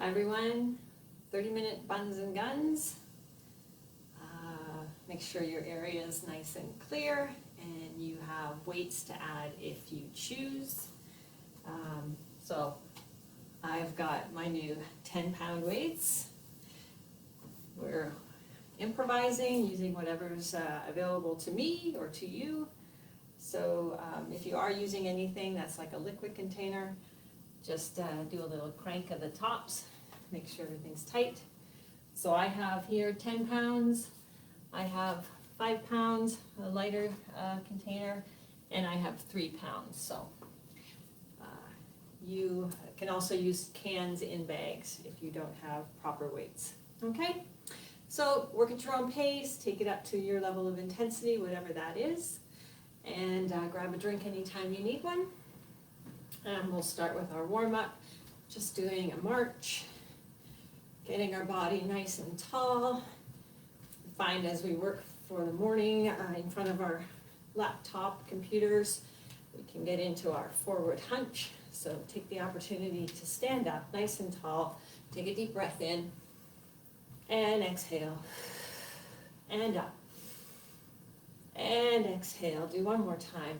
everyone, 30-minute Buns and Guns. Make sure your area is nice and clear and you have weights to add if you choose. So I've got my new 10-pound weights. We're improvising using whatever's available to me or to you. So if you are using anything that's like a liquid container, just do a little crank of the tops, make sure everything's tight. So I have here 10 pounds, I have 5 pounds, a lighter container, and I have 3 pounds. So you can also use cans in bags if you don't have proper weights. Okay, so work at your own pace, take it up to your level of intensity, whatever that is, and grab a drink anytime you need one. And we'll start with our warm-up, just doing a march, getting our body nice and tall. Find as we work for the morning in front of our laptop computers, we can get into our forward hunch. So take the opportunity to stand up nice and tall, take a deep breath in, and exhale, and up, and exhale. Do one more time.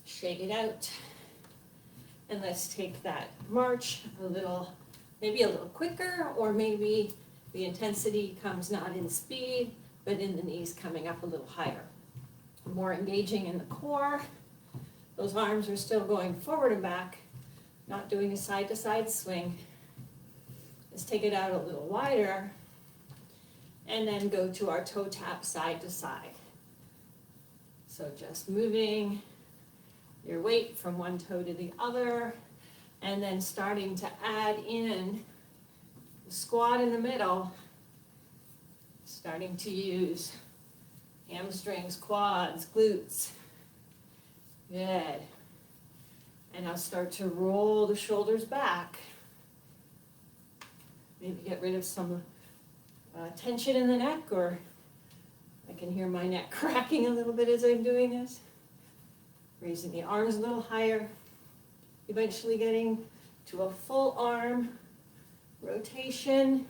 Shake it out, and let's take that march a little, maybe a little quicker, or maybe the intensity comes not in speed, but in the knees coming up a little higher. More engaging in the core. Those arms are still going forward and back, not doing a side-to-side swing. Let's take it out a little wider, and then go to our toe tap side to side. So just moving your weight from one toe to the other, and then starting to add in the squat in the middle, starting to use hamstrings, quads, glutes. Good. And I'll start to roll the shoulders back. Maybe get rid of some tension in the neck, or I can hear my neck cracking a little bit as I'm doing this. Raising the arms a little higher, eventually getting to a full arm rotation.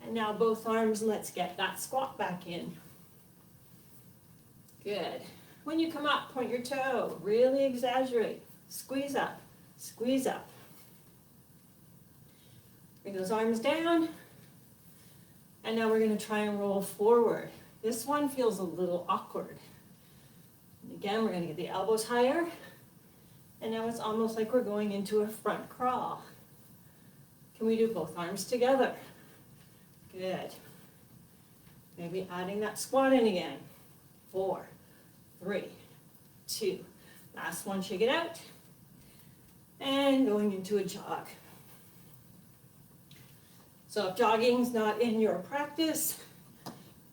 And now both arms, let's get that squat back in. Good. When you come up, point your toe, really exaggerate, squeeze up, squeeze up. Bring those arms down, and now we're going to try and roll forward. This one feels a little awkward. And again, we're going to get the elbows higher, and now it's almost like we're going into a front crawl. Can we do both arms together? Good. Maybe adding that squat in again. 4, 3, 2. Last one, shake it out. And going into a jog. So if jogging's not in your practice,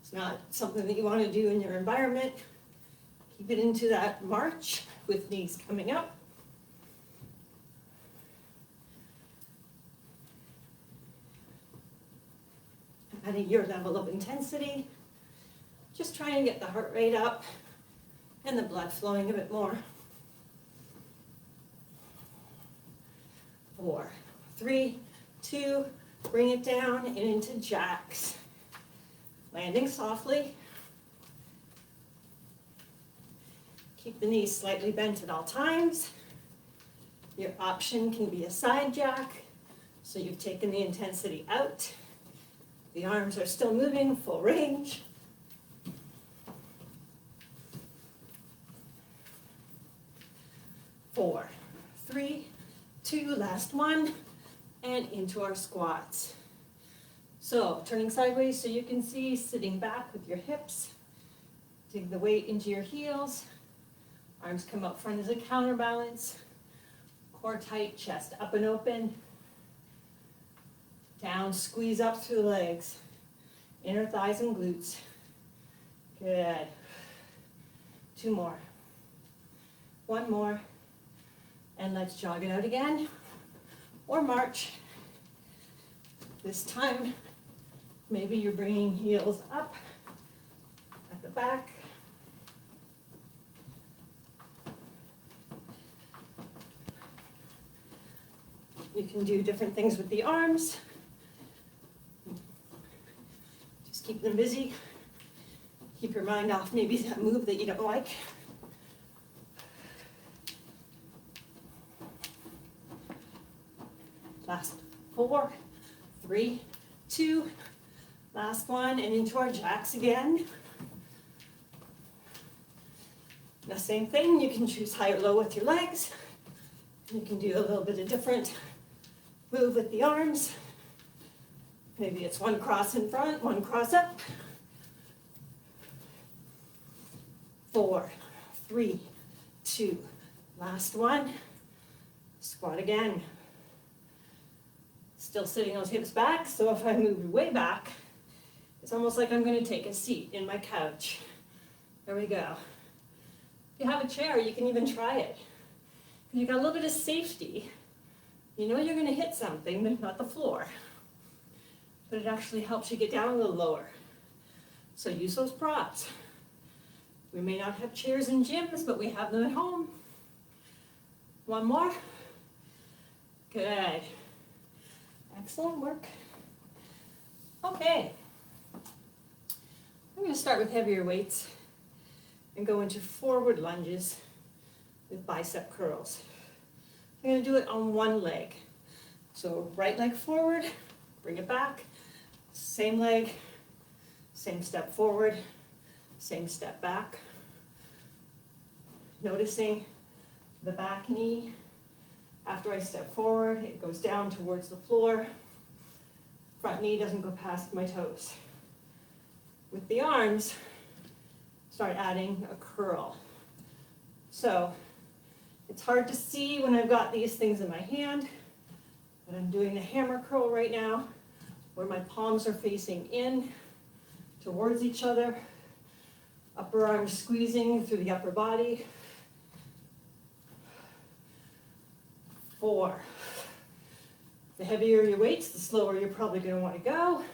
it's not something that you want to do in your environment, keep it into that march with knees coming up. Adding your level of intensity. Just try and get the heart rate up and the blood flowing a bit more. 4, 3, 2, bring it down and into jacks. Landing softly. Keep the knees slightly bent at all times. Your option can be a side jack, so you've taken the intensity out. The arms are still moving, full range. 4, 3, 2, last one, and into our squats. So turning sideways so you can see, sitting back with your hips. Dig the weight into your heels. Arms come up front as a counterbalance. Core tight, chest up and open. Down, squeeze up through the legs. Inner thighs and glutes. Good. 2 more. 1 more. And let's jog it out again. Or march. This time, maybe you're bringing heels up at the back. You can do different things with the arms. Just keep them busy. Keep your mind off maybe that move that you don't like. Last 4, 3, 2, last one, and into our jacks again. The same thing, you can choose high or low with your legs. You can do a little bit of different move with the arms. Maybe it's one cross in front, one cross up. 4, 3, 2, last one. Squat again. Still sitting those hips back, so if I move way back, it's almost like I'm going to take a seat in my couch. There we go. If you have a chair, you can even try it. You got a little bit of safety. You know you're going to hit something, but not the floor. But it actually helps you get down a little lower. So use those props. We may not have chairs in gyms, but we have them at home. One more. Good. Excellent work. Okay. I'm going to start with heavier weights and go into forward lunges with bicep curls. I'm going to do it on one leg. So right leg forward, bring it back, same leg, same step forward, same step back. Noticing the back knee. After I step forward, it goes down towards the floor. Front knee doesn't go past my toes. With the arms, start adding a curl. So it's hard to see when I've got these things in my hand, but I'm doing the hammer curl right now, where my palms are facing in towards each other, upper arm squeezing through the upper body. 4. The heavier your weights, the slower you're probably going to want to go.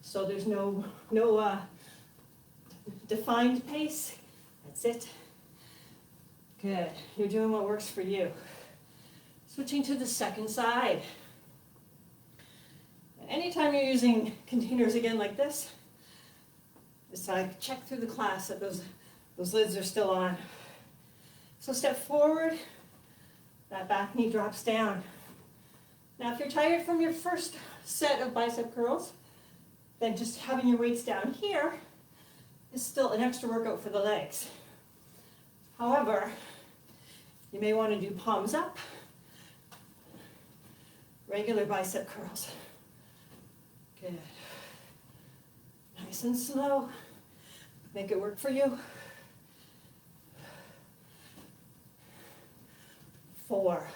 So there's no defined pace. That's it. Good. You're doing what works for you. Switching to the second side. And anytime you're using containers again like this, just check through the class that those lids are still on. So step forward. That back knee drops down. Now if you're tired from your first set of bicep curls, then just having your weights down here is still an extra workout for the legs. However, you may want to do palms up, regular bicep curls. Good. Nice and slow. Make it work for you. 4,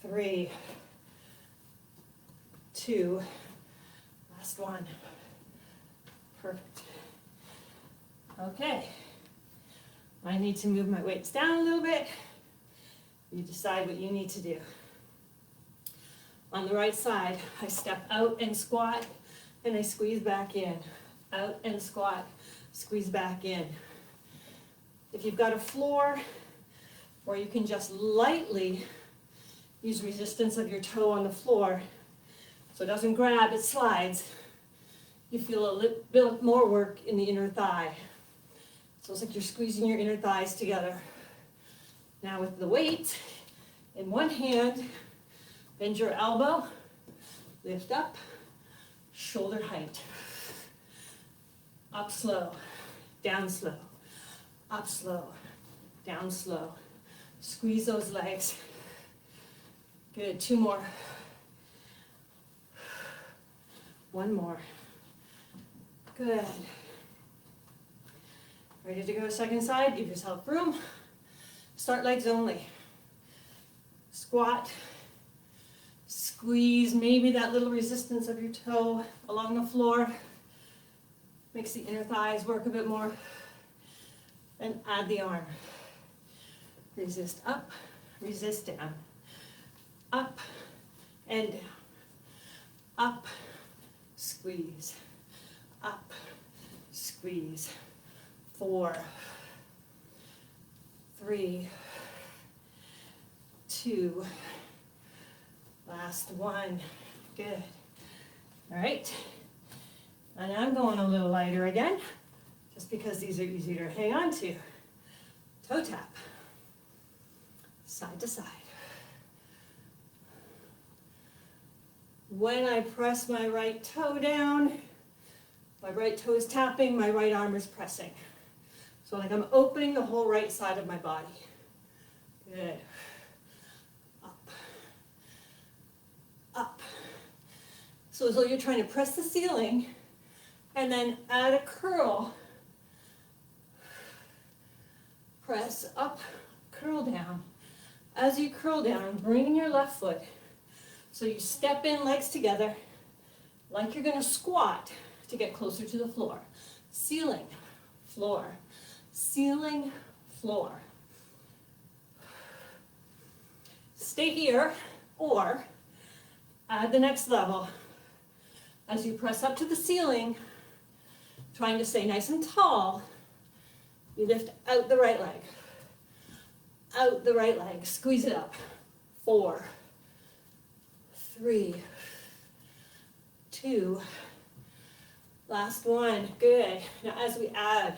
3, 2, last one. Perfect. Okay. I need to move my weights down a little bit. You decide what you need to do. On the right side, I step out and squat, and I squeeze back in. Out and squat, squeeze back in. If you've got a floor, or you can just lightly use resistance of your toe on the floor so it doesn't grab, it slides. You feel a little bit more work in the inner thigh. So it's like you're squeezing your inner thighs together. Now with the weight in one hand, bend your elbow, lift up, shoulder height. Up slow, down slow, up slow, down slow. Squeeze those legs. Good, 2 more. 1 more. Good. Ready to go second side? Give yourself room. Start legs only. Squat. Squeeze maybe that little resistance of your toe along the floor. Makes the inner thighs work a bit more. Then add the arm. Resist up, resist down. Up and down. Up, squeeze. Up, squeeze. 4, 3, 2. Last one. Good. All right. And I'm going a little lighter again, just because these are easier to hang on to. Toe tap. Side to side. When I press my right toe down, my right toe is tapping, my right arm is pressing. So like I'm opening the whole right side of my body. Good. Up. Up. So as though you're trying to press the ceiling and then add a curl. Press up, curl down. As you curl down, bring in your left foot. So you step in, legs together, like you're going to squat to get closer to the floor. Ceiling, floor, ceiling, floor. Stay here, or add the next level. As you press up to the ceiling, trying to stay nice and tall, you lift out the right leg. Out the right leg. Squeeze it up. 4, 3, 2. Last one. Good. Now as we add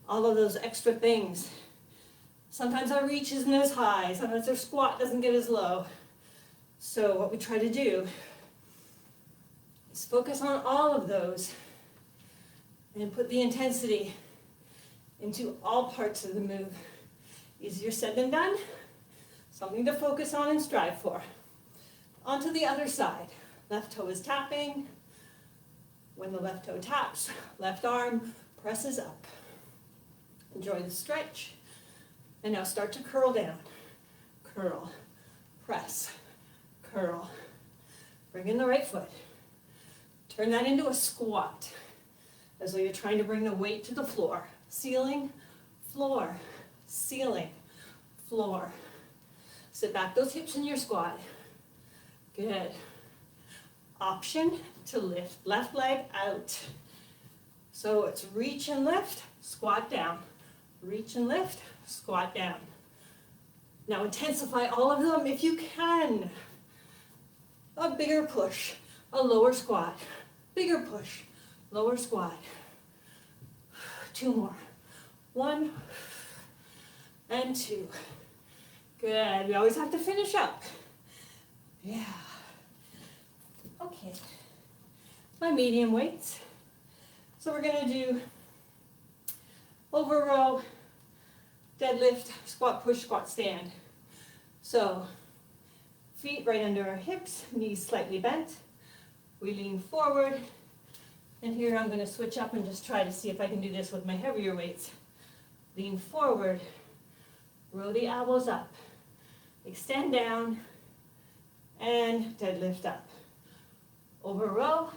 all of those extra things, sometimes our reach isn't as high, sometimes our squat doesn't get as low. So what we try to do is focus on all of those and put the intensity into all parts of the move. Easier said than done. Something to focus on and strive for. Onto the other side. Left toe is tapping. When the left toe taps, left arm presses up. Enjoy the stretch. And now start to curl down. Curl, press, curl. Bring in the right foot. Turn that into a squat, as though you're trying to bring the weight to the floor. Ceiling, floor, ceiling, floor. Sit back those hips in your squat. Good. Option to lift left leg out. So it's reach and lift, squat down. Reach and lift, squat down. Now intensify all of them if you can. A bigger push, a lower squat. Bigger push, lower squat. 2 more. 1 and 2. Good. We always have to finish up. Yeah. Okay. My medium weights. So we're going to do over row, deadlift, squat, push, squat, stand. So feet right under our hips, knees slightly bent. We lean forward. And here I'm going to switch up and just try to see if I can do this with my heavier weights. Lean forward, roll the elbows up, extend down, and deadlift up. Over row,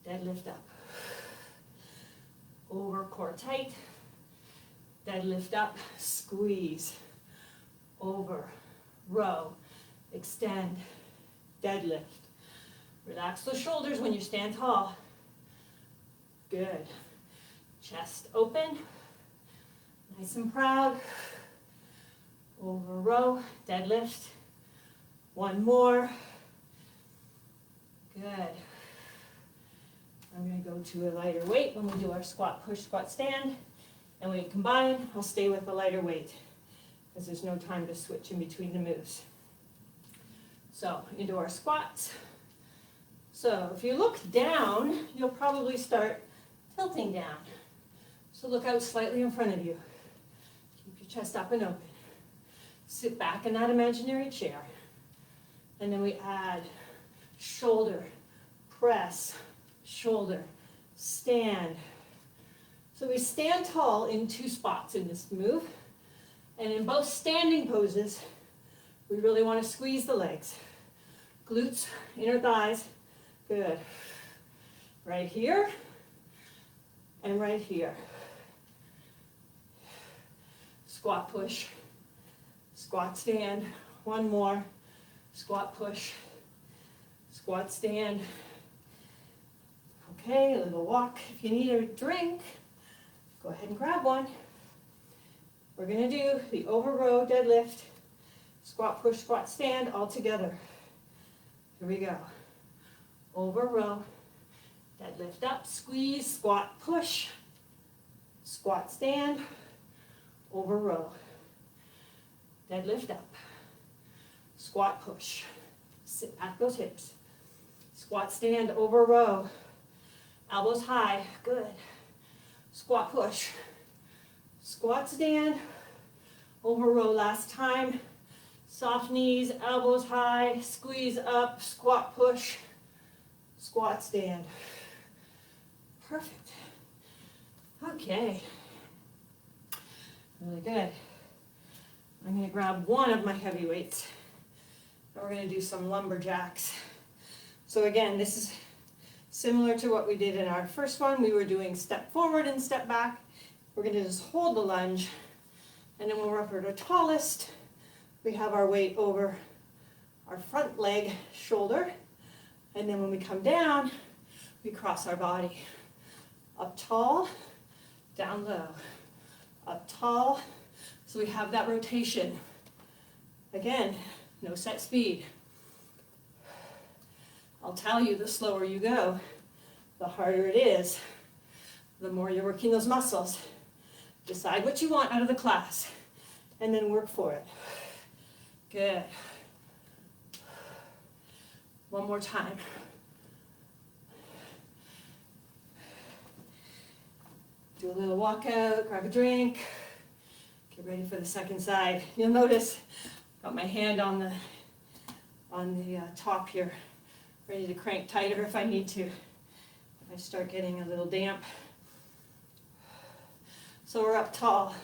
deadlift up. Over core tight, deadlift up, squeeze. Over, row, extend, deadlift. Relax the shoulders when you stand tall. Good. Chest open. Nice and proud. Over row, deadlift. 1 more. Good. I'm going to go to a lighter weight when we do our squat, push, squat, stand. And when we combine, I'll stay with the lighter weight because there's no time to switch in between the moves. So into our squats. So if you look down, you'll probably start tilting down. So look out slightly in front of you. Keep your chest up and open. Sit back in that imaginary chair. And then we add shoulder, press, shoulder, stand. So we stand tall in 2 spots in this move. And in both standing poses, we really want to squeeze the legs. Glutes, inner thighs. Good. Right here and right here. Squat push, squat stand. 1 more. Squat push, squat stand. Okay, a little walk. If you need a drink, go ahead and grab one. We're going to do the over row deadlift, Squat, push, squat, stand, all together. Here we go. Over row, deadlift up, squeeze, squat, push, squat, stand, over row, deadlift up, squat, push, sit back those hips, squat, stand, over row, elbows high, good, squat, push, squat, stand, over row, last time, soft knees, elbows high, squeeze up, squat, push, squat, stand. Perfect. Okay. Really good. I'm going to grab one of my heavy weights. And we're going to do some lumberjacks. So again, this is similar to what we did in our first one. We were doing step forward and step back. We're going to just hold the lunge. And then when we're up at our tallest, we have our weight over our front leg, shoulder. And then when we come down, we cross our body. Up tall, down low. Up tall. So we have that rotation. Again, no set speed. I'll tell you, the slower you go, the harder it is, the more you're working those muscles. Decide what you want out of the class, and then work for it. Good. One more time. Do a little walkout, grab a drink, get ready for the second side. You'll notice, got my hand on the top here, ready to crank tighter if I need to, if I start getting a little damp. So we're up tall.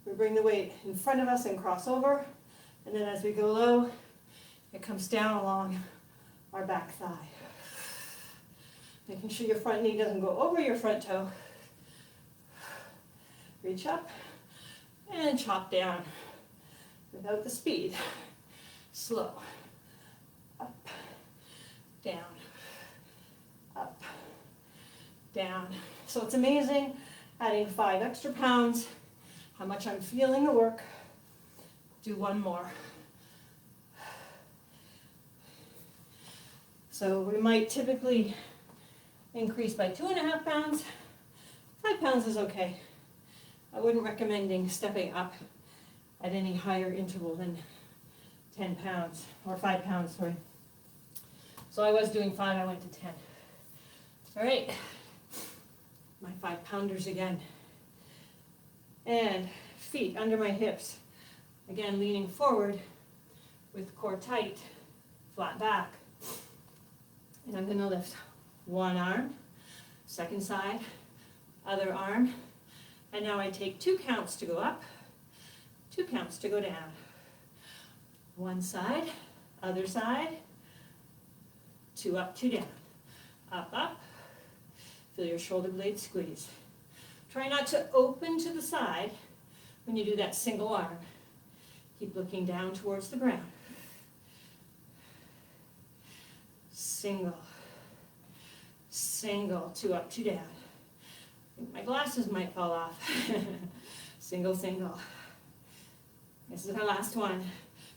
We bring the weight in front of us and cross over, and then as we go low, it comes down along our back thigh. Making sure your front knee doesn't go over your front toe. Reach up and chop down without the speed. Slow. Up, down, up, down. So it's amazing adding 5 extra pounds, how much I'm feeling the work. Do one more. So we might typically increase by 2.5 pounds. 5 pounds is okay. I wouldn't recommend stepping up at any higher interval than 10 pounds, or 5 pounds, sorry. So I was doing 5, I went to 10. All right, my 5-pounders again. And feet under my hips. Again, leaning forward with core tight, flat back. And I'm gonna lift one arm, second side, other arm. And now I take 2 counts to go up, 2 counts to go down. One side, other side, 2 up, 2 down. Up, up. Feel your shoulder blades squeeze. Try not to open to the side when you do that single arm. Keep looking down towards the ground. Single, single, 2 up, 2 down. I think my glasses might fall off. Single, single. This is our last one.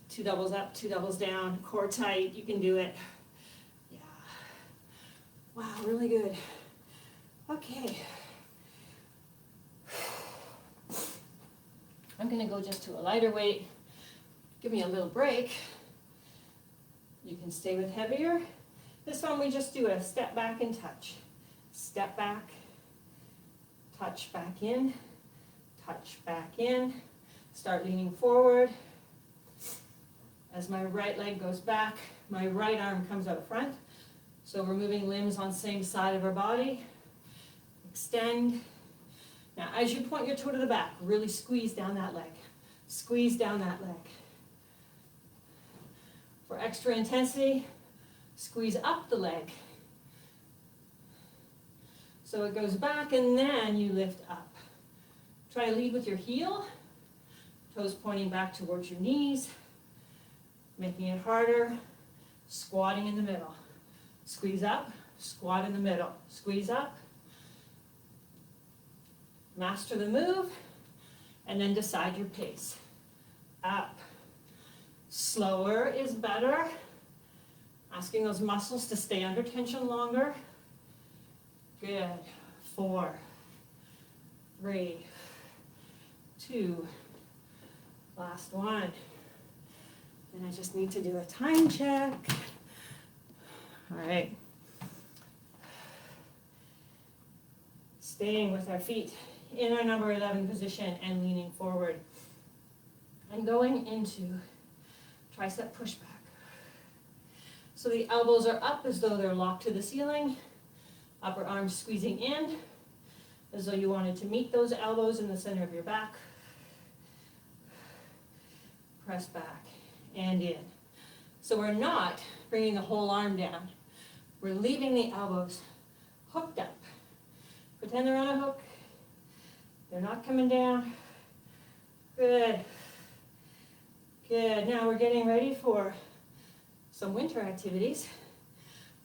2 doubles up, 2 doubles down, core tight, you can do it. Yeah. Wow, really good. Okay. I'm gonna go just to a lighter weight. Give me a little break. You can stay with heavier. This one we just do a step back and touch. Step back, touch back in, touch back in. Start leaning forward. As my right leg goes back, my right arm comes out front. So we're moving limbs on same side of our body. Extend. Now as you point your toe to the back, really squeeze down that leg. Squeeze down that leg. For extra intensity, squeeze up the leg. So it goes back and then you lift up. Try to lead with your heel. Toes pointing back towards your knees. Making it harder. Squatting in the middle. Squeeze up, squat in the middle. Squeeze up. Master the move, and then decide your pace. Up, Slower is better. Asking those muscles to stay under tension longer. Good. 4, 3, 2, last one. And I just need to do a time check. All right. Staying with our feet in our number 11 position and leaning forward. And going into tricep pushback. So the elbows are up as though they're locked to the ceiling. Upper arms squeezing in as though you wanted to meet those elbows in the center of your back. Press back and in. So we're not bringing the whole arm down. We're leaving the elbows hooked up. Pretend they're on a hook. They're not coming down. Good. Good. Now we're getting ready for some winter activities.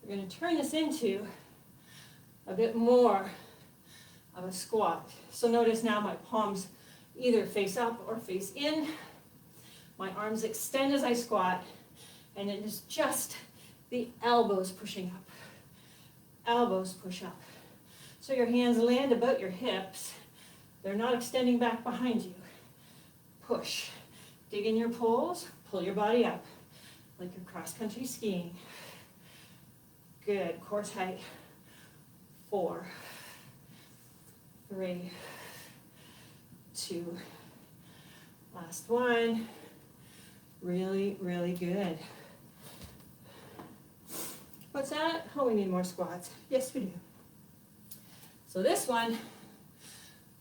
We're going to turn this into a bit more of a squat. So notice now my palms either face up or face in. My arms extend as I squat, and it is just the elbows pushing up. Elbows push up. So your hands land about your hips. They're not extending back behind you. Push. Dig in your poles, pull your body up like you're cross-country skiing. Good. Core tight. 4, 3, 2, last one. Really, really good. What's that? Oh, we need more squats. Yes, we do. So this one,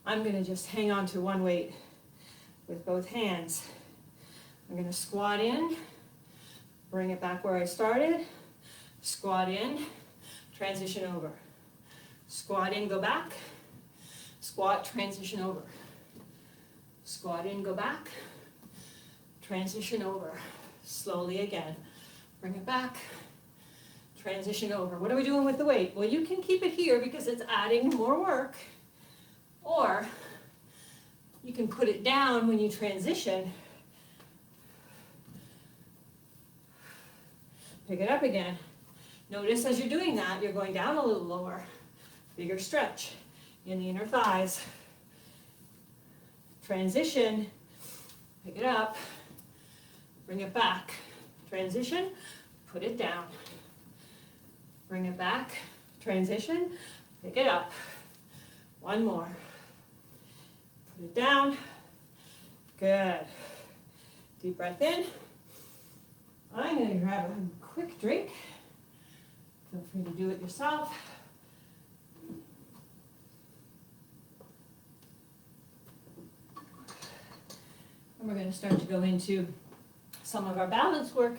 I'm going to just hang on to one weight with both hands. I'm going to squat in, bring it back where I started, squat in, transition over. Squat in, go back, squat, transition over. Squat in, go back, transition over. Slowly again. Bring it back, transition over. What are we doing with the weight? Well, you can keep it here because it's adding more work, or you can put it down when you transition. Pick it up again. Notice as you're doing that, you're going down a little lower. Bigger stretch in the inner thighs. Transition, pick it up, bring it back. Transition, put it down. Bring it back, transition, pick it up. One more. Put it down. Good. Deep breath in. I'm going to grab a quick drink. Feel free to do it yourself. And we're going to start to go into some of our balance work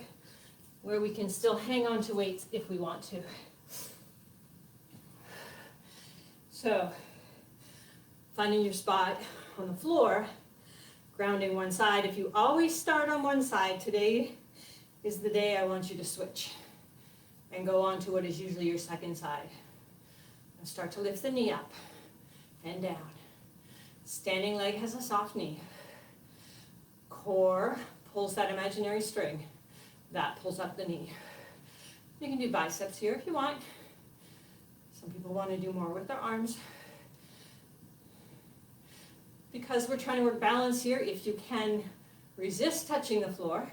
where we can still hang on to weights if we want to. So, finding your spot on the floor, grounding one side. If you always start on one side, today is the day I want you to switch and go on to what is usually your second side. And start to lift the knee up and down. Standing leg has a soft knee. Core pulls that imaginary string. That pulls up the knee. You can do biceps here if you want. Some people want to do more with their arms. Because we're trying to work balance here, if you can resist touching the floor,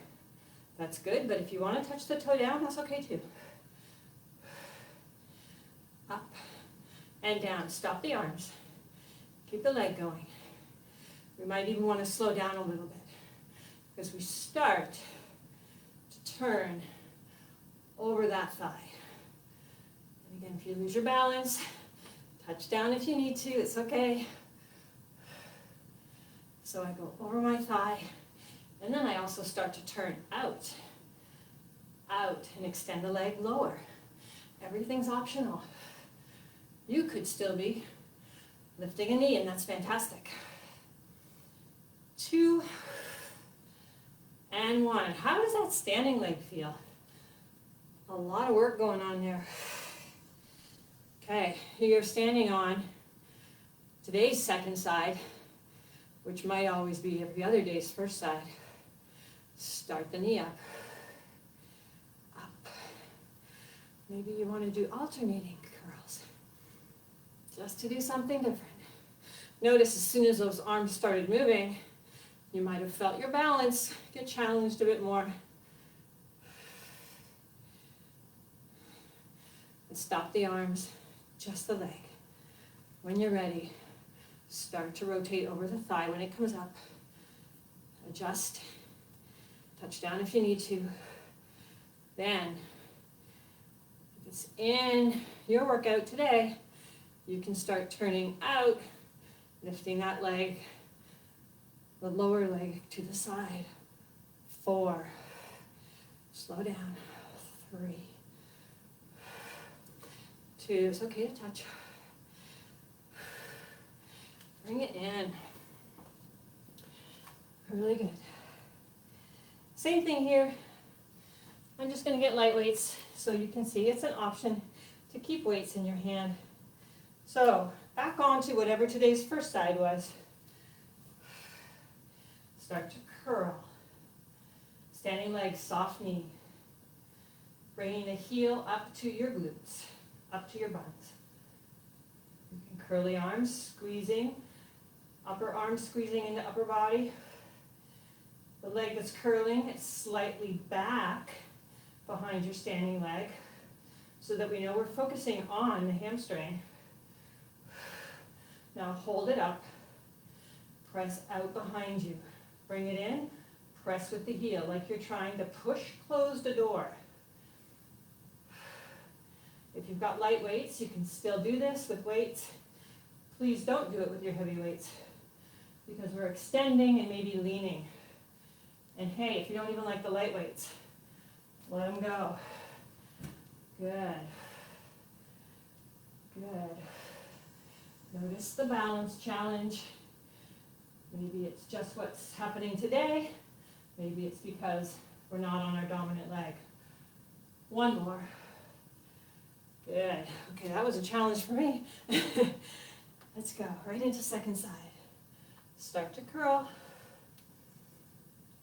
that's good, but if you want to touch the toe down, that's okay too. Up and down. Stop the arms. Keep the leg going. We might even want to slow down a little bit because we start to turn over that thigh. And again, if you lose your balance, touch down if you need to, it's okay. So I go over my thigh, and then I also start to turn out, and extend the leg lower. Everything's optional. You could still be lifting a knee, and that's fantastic. 2 and 1. How does that standing leg feel? A lot of work going on there. Okay, you're standing on today's second side, which might always be every other day's first side. Start the knee up. Up. Maybe you want to do alternating curls, just to do something different. Notice as soon as those arms started moving, you might have felt your balance get challenged a bit more. And stop the arms, just the leg. When you're ready, start to rotate over the thigh when it comes up. Adjust, touch down if you need to. Then, if it's in your workout today, you can start turning out, lifting that leg, the lower leg to the side. 4, slow down. 3, 2, it's okay to touch. Bring it in. Really good. Same thing here. I'm just going to get light weights so you can see it's an option to keep weights in your hand. So back onto whatever today's first side was. Start to curl. Standing leg, soft knee. Bringing the heel up to your glutes, up to your buns. You can curl the arms, squeezing. Upper arm squeezing into upper body. The leg that's curling, it's slightly back behind your standing leg so that we know we're focusing on the hamstring. Now hold it up, press out behind you. Bring it in, press with the heel like you're trying to push close the door. If you've got light weights, you can still do this with weights. Please don't do it with your heavy weights because we're extending and maybe leaning. And hey, if you don't even like the light weights, let them go. Good. Good. Notice the balance challenge. Maybe it's just what's happening today. Maybe it's because we're not on our dominant leg. One more. Good. Okay, that was a challenge for me. Let's go right into second side. Start to curl.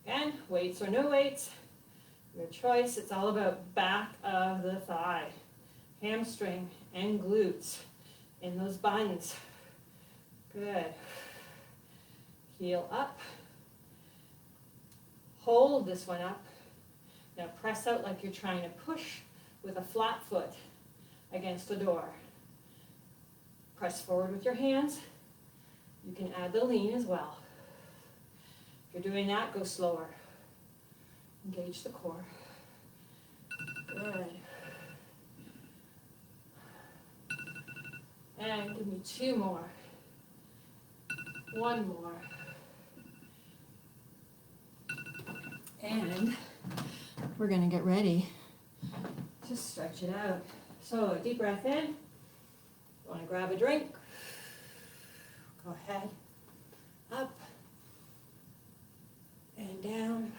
Again, weights or no weights, your choice. It's all about back of the thigh, hamstring and glutes in those buns. Good. Heel up. Hold this one up. Now press out like you're trying to push with a flat foot against the door. Press forward with your hands. You can add the lean as well. If you're doing that, go slower. Engage the core. Good. And give me 2 more. 1 more. And we're going to get ready to stretch it out. So deep breath in. Want to grab a drink? Go ahead. Up and down.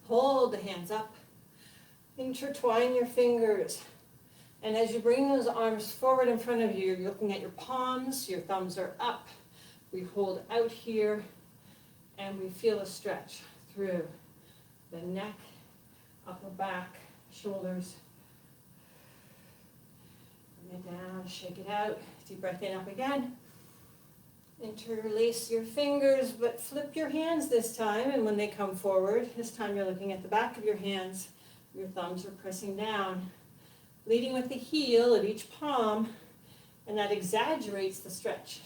Hold the hands up. Intertwine your fingers. And as you bring those arms forward in front of you, you're looking at your palms, your thumbs are up. We hold out here and we feel a stretch through the neck, upper back, shoulders. Bring it down, shake it out. Deep breath in, up again. Interlace your fingers, but flip your hands this time, and when they come forward, this time you're looking at the back of your hands. Your thumbs are pressing down, leading with the heel of each palm, and that exaggerates the stretch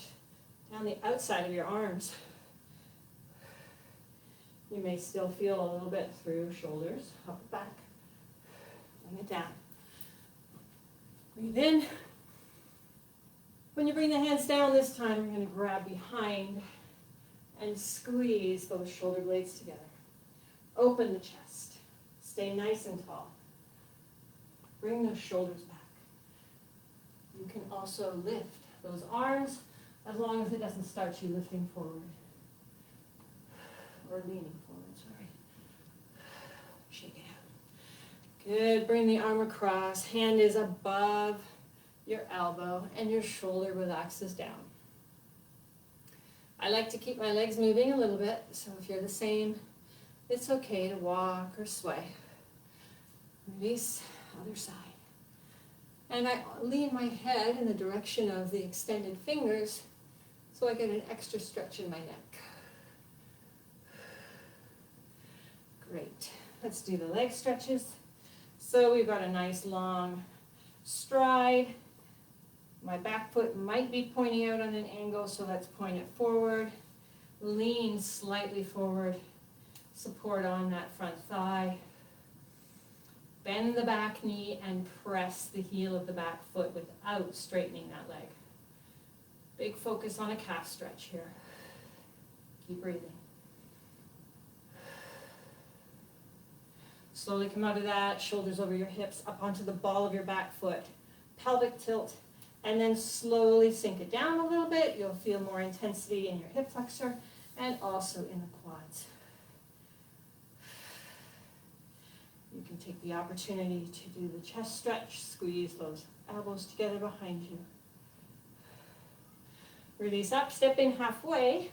down the outside of your arms. You may still feel a little bit through shoulders, up and back. Bring it down. Breathe in. When you bring the hands down this time, you're going to grab behind and squeeze those shoulder blades together. Open the chest. Stay nice and tall. Bring those shoulders back. You can also lift those arms as long as it doesn't start you lifting forward. Or leaning forward, sorry. Shake it out. Good, bring the arm across. Hand is above your elbow and your shoulder relaxes down. I like to keep my legs moving a little bit, so if you're the same, It's okay to walk or sway. Release, other side. And I lean my head in the direction of the extended fingers so I get an extra stretch in my neck. Great. Let's do the leg stretches. So we've got a nice long stride. My back foot might be pointing out on an angle, so let's point it forward. Lean slightly forward. Support on that front thigh. Bend the back knee and press the heel of the back foot without straightening that leg. Big focus on a calf stretch here. Keep breathing. Slowly come out of that, shoulders over your hips, up onto the ball of your back foot. Pelvic tilt, and then slowly sink it down a little bit. You'll feel more intensity in your hip flexor and also in the quads. You can take the opportunity to do the chest stretch, squeeze those elbows together behind you. Release up, step in halfway.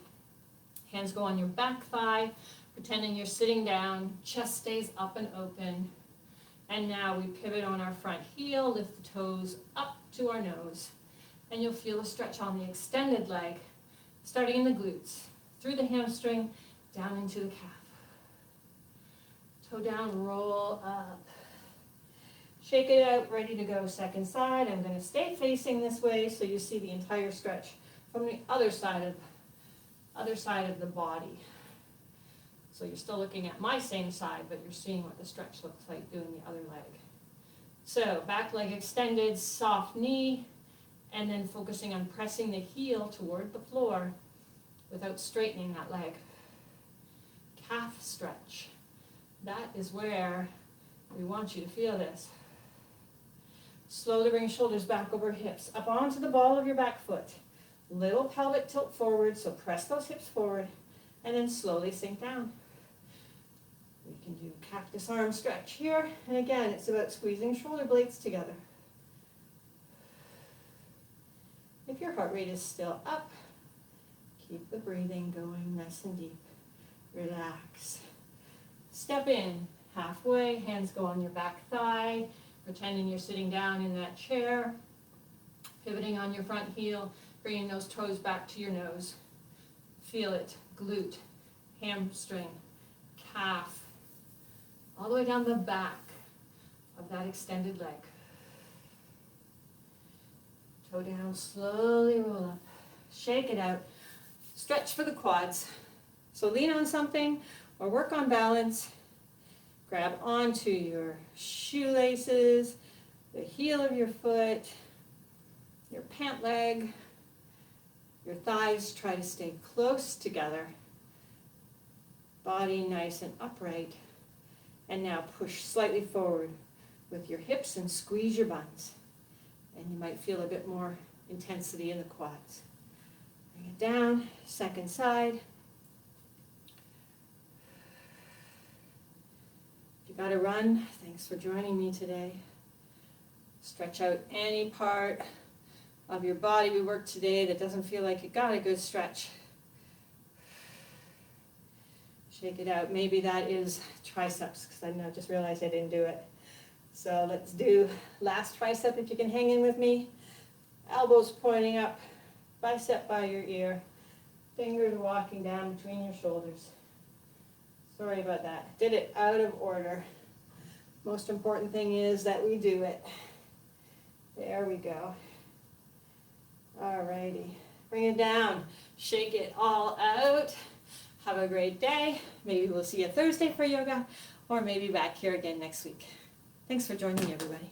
Hands go on your back thigh, pretending you're sitting down, chest stays up and open. And now we pivot on our front heel, lift the toes up to our nose. And you'll feel a stretch on the extended leg, starting in the glutes, through the hamstring, down into the calf. Toe down, roll up. Shake it out, ready to go second side. I'm going to stay facing this way so you see the entire stretch from the other side of the body. So you're still looking at my same side, but you're seeing what the stretch looks like doing the other leg. So back leg extended, soft knee, and then focusing on pressing the heel toward the floor without straightening that leg. Calf stretch. That is where we want you to feel this. Slowly bring shoulders back over hips, up onto the ball of your back foot. Little pelvic tilt forward, so press those hips forward, and then slowly sink down. We can do cactus arm stretch here, and again, it's about squeezing shoulder blades together. If your heart rate is still up, keep the breathing going nice and deep. Relax. Step in halfway, hands go on your back thigh, pretending you're sitting down in that chair, pivoting on your front heel, bringing those toes back to your nose. Feel it, glute, hamstring, calf, all the way down the back of that extended leg. Toe down, slowly roll up, shake it out, stretch for the quads. So lean on something or work on balance. Grab onto your shoelaces, the heel of your foot, your pant leg, your thighs. Try to stay close together. Body nice and upright. And now push slightly forward with your hips and squeeze your buns. And you might feel a bit more intensity in the quads. Bring it down, second side. If you gotta run, thanks for joining me today. Stretch out any part of your body we worked today that doesn't feel like it got a good stretch. Shake it out. Maybe that is triceps, because I just realized I didn't do it. So let's do last tricep if you can hang in with me. Elbows pointing up, bicep by your ear, fingers walking down between your shoulders. Sorry about that. Did it out of order. Most important thing is that we do it. There we go. Alrighty. Bring it down. Shake it all out. Have a great day. Maybe we'll see you Thursday for yoga, or maybe back here again next week. Thanks for joining me, everybody.